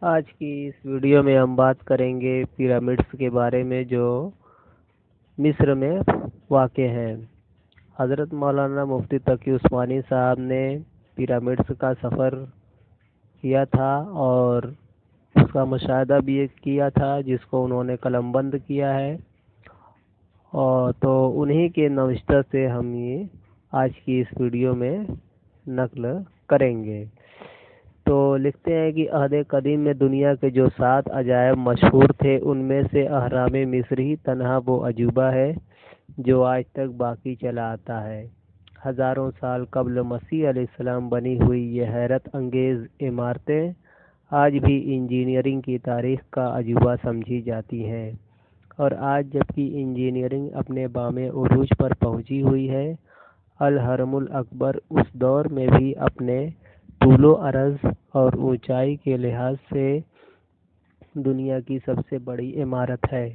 آج کی اس ویڈیو میں ہم بات کریں گے پیرامڈس کے بارے میں جو مصر میں واقع ہیں۔ حضرت مولانا مفتی تقی عثمانی صاحب نے پیرامڈس کا سفر کیا تھا اور اس کا مشاہدہ بھی کیا تھا، جس کو انہوں نے قلم بند کیا ہے، اور تو انہی کے نوشتہ سے ہم یہ آج کی اس ویڈیو میں نقل کریں گے۔ تو لکھتے ہیں کہ عہد قدیم میں دنیا کے جو 7 عجائب مشہور تھے، ان میں سے اہرام مصر ہی تنہا وہ عجوبہ ہے جو آج تک باقی چلا آتا ہے۔ ہزاروں سال قبل مسیح علیہ السلام بنی ہوئی یہ حیرت انگیز عمارتیں آج بھی انجینئرنگ کی تاریخ کا عجوبہ سمجھی جاتی ہیں، اور آج جبکہ انجینئرنگ اپنے بام عروج پر پہنچی ہوئی ہے، الحرم الاکبر اس دور میں بھی اپنے طول و عرض اور اونچائی کے لحاظ سے دنیا کی سب سے بڑی عمارت ہے۔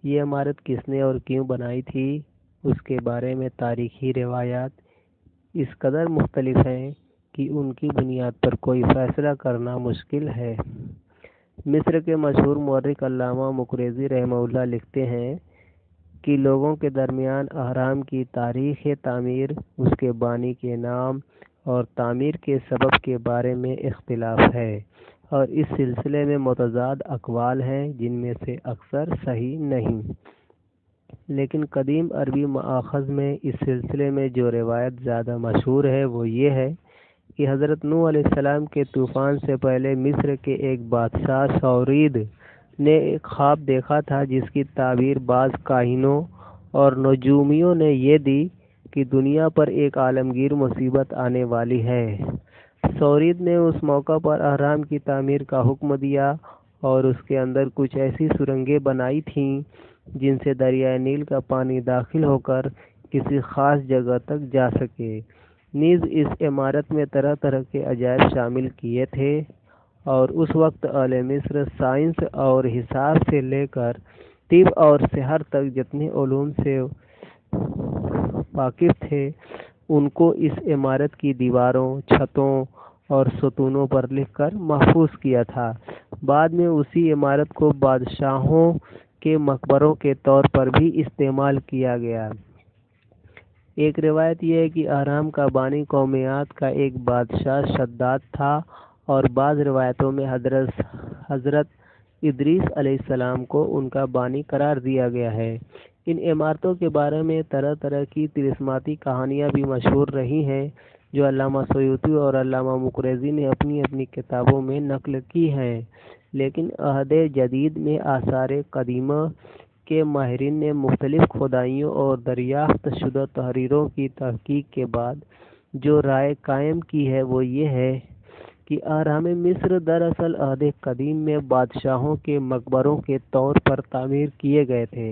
یہ عمارت کس نے اور کیوں بنائی تھی، اس کے بارے میں تاریخی روایات اس قدر مختلف ہیں کہ ان کی بنیاد پر کوئی فیصلہ کرنا مشکل ہے۔ مصر کے مشہور مورخ علامہ مقریظی رحمہ اللہ لکھتے ہیں کہ لوگوں کے درمیان اہرام کی تاریخ تعمیر، اس کے بانی کے نام اور تعمیر کے سبب کے بارے میں اختلاف ہے، اور اس سلسلے میں متضاد اقوال ہیں جن میں سے اکثر صحیح نہیں۔ لیکن قدیم عربی مآخذ میں اس سلسلے میں جو روایت زیادہ مشہور ہے وہ یہ ہے کہ حضرت نوح علیہ السلام کے طوفان سے پہلے مصر کے ایک بادشاہ سورید نے ایک خواب دیکھا تھا، جس کی تعبیر بعض کاہنوں اور نجومیوں نے یہ دی کہ دنیا پر ایک عالمگیر مصیبت آنے والی ہے۔ سورید نے اس موقع پر اہرام کی تعمیر کا حکم دیا اور اس کے اندر کچھ ایسی سرنگیں بنائی تھیں جن سے دریائے نیل کا پانی داخل ہو کر کسی خاص جگہ تک جا سکے۔ نیز اس عمارت میں طرح طرح کے عجائب شامل کیے تھے، اور اس وقت اہل مصر سائنس اور حساب سے لے کر طب اور سحر تک جتنے علوم سے واقف تھے، ان کو اس عمارت کی دیواروں، چھتوں اور ستونوں پر لکھ کر محفوظ کیا تھا۔ بعد میں اسی عمارت کو بادشاہوں کے مقبروں کے طور پر بھی استعمال کیا گیا۔ ایک روایت یہ ہے کہ اہرام کا بانی قوم عاد کا ایک بادشاہ شداد تھا، اور بعض روایتوں میں حضرت ادریس علیہ السلام کو ان کا بانی قرار دیا گیا ہے۔ ان عمارتوں کے بارے میں طرح طرح کی طلسماتی کہانیاں بھی مشہور رہی ہیں، جو علامہ سیوطی اور علامہ مقریظی نے اپنی اپنی کتابوں میں نقل کی ہیں۔ لیکن عہد جدید میں آثار قدیمہ کے ماہرین نے مختلف کھدائیوں اور دریافت شدہ تحریروں کی تحقیق کے بعد جو رائے قائم کی ہے وہ یہ ہے کہ اہرام مصر دراصل عہد قدیم میں بادشاہوں کے مقبروں کے طور پر تعمیر کیے گئے تھے،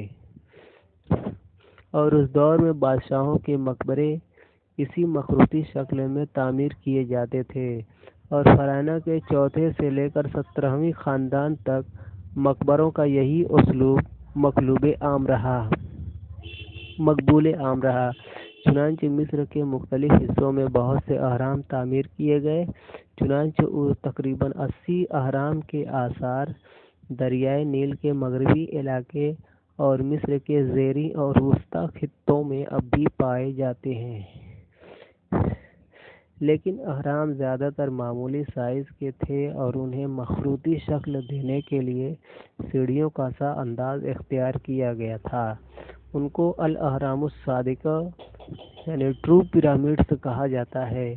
اور اس دور میں بادشاہوں کے مقبرے اسی مخروطی شکل میں تعمیر کیے جاتے تھے، اور فرعونہ کے چوتھے سے لے کر 17ویں خاندان تک مقبروں کا یہی اسلوب مقبول عام رہا۔ چنانچہ مصر کے مختلف حصوں میں بہت سے اہرام تعمیر کیے گئے، چنانچہ تقریباً 80 اہرام کے آثار دریائے نیل کے مغربی علاقے اور مصر کے زیریں اور وسطی خطوں میں اب بھی پائے جاتے ہیں۔ لیکن اہرام زیادہ تر معمولی سائز کے تھے، اور انہیں مخروطی شکل دینے کے لیے سیڑھیوں کا سا انداز اختیار کیا گیا تھا۔ ان کو الاہرام الصادقہ یعنی ٹرو پیرامڈس کہا جاتا ہے۔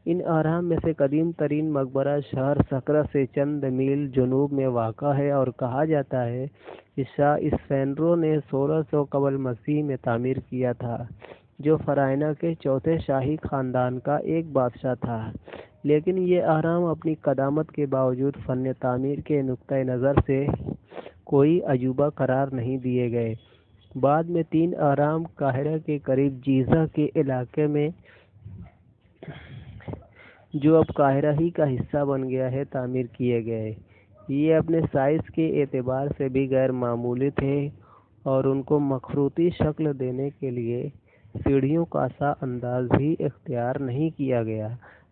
ان اہرام میں سے قدیم ترین مقبرہ شہر سقرہ سے چند میل جنوب میں واقع ہے، اور کہا جاتا ہے کہ شاہ اسفینڈرو نے 1600 قبل مسیح میں تعمیر کیا تھا، جو فرعونہ کے چوتھے شاہی خاندان کا ایک بادشاہ تھا۔ لیکن یہ اہرام اپنی قدامت کے باوجود فن تعمیر کے نقطہ نظر سے کوئی عجوبہ قرار نہیں دیے گئے۔ بعد میں 3 اہرام قاہرہ کے قریب جیزہ کے علاقے میں، جو اب قاہرہ ہی کا حصہ بن گیا ہے، تعمیر کیے گئے۔ یہ اپنے سائز کے اعتبار سے بھی غیر معمولی تھے، اور ان کو مخروطی شکل دینے کے لیے سیڑھیوں کا سا انداز بھی اختیار نہیں کیا گیا۔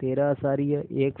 13.1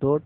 2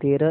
13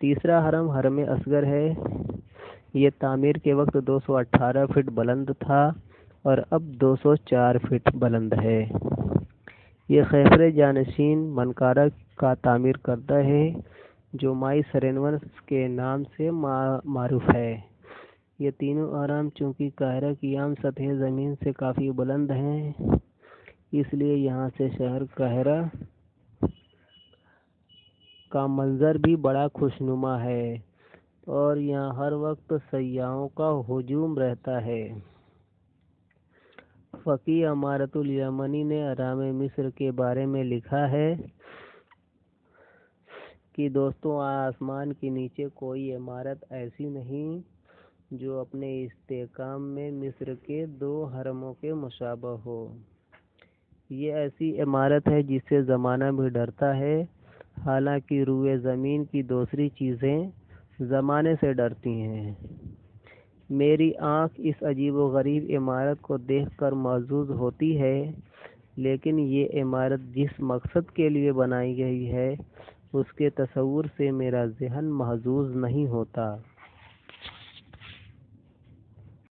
تیسرا حرم حرم اصغر ہے۔ یہ تعمیر کے وقت 218 فٹ بلند تھا اور اب 204 فٹ بلند ہے۔ یہ خیفر جانشین منقارہ کا تعمیر کردہ ہے جو مائی سرینونس کے نام سے معروف ہے۔ یہ تینوں اہرام چونکہ قاہرہ کی عام سطح زمین سے کافی بلند ہیں، اس لیے یہاں سے شہر قاہرہ کا منظر بھی بڑا خوشنما ہے اور یہاں ہر وقت سیاحوں کا ہجوم رہتا ہے۔ فقیہ امارت الیمانی نے اہرام مصر کے بارے میں لکھا ہے کہ دوستوں، آسمان کے نیچے کوئی عمارت ایسی نہیں جو اپنے استحکام میں مصر کے 2 حرموں کے مشابہ ہو۔ یہ ایسی عمارت ہے جس سے زمانہ بھی ڈرتا ہے، حالانکہ روئے زمین کی دوسری چیزیں زمانے سے ڈرتی ہیں۔ میری آنکھ اس عجیب و غریب عمارت کو دیکھ کر محظوظ ہوتی ہے، لیکن یہ عمارت جس مقصد کے لیے بنائی گئی ہے اس کے تصور سے میرا ذہن محظوظ نہیں ہوتا۔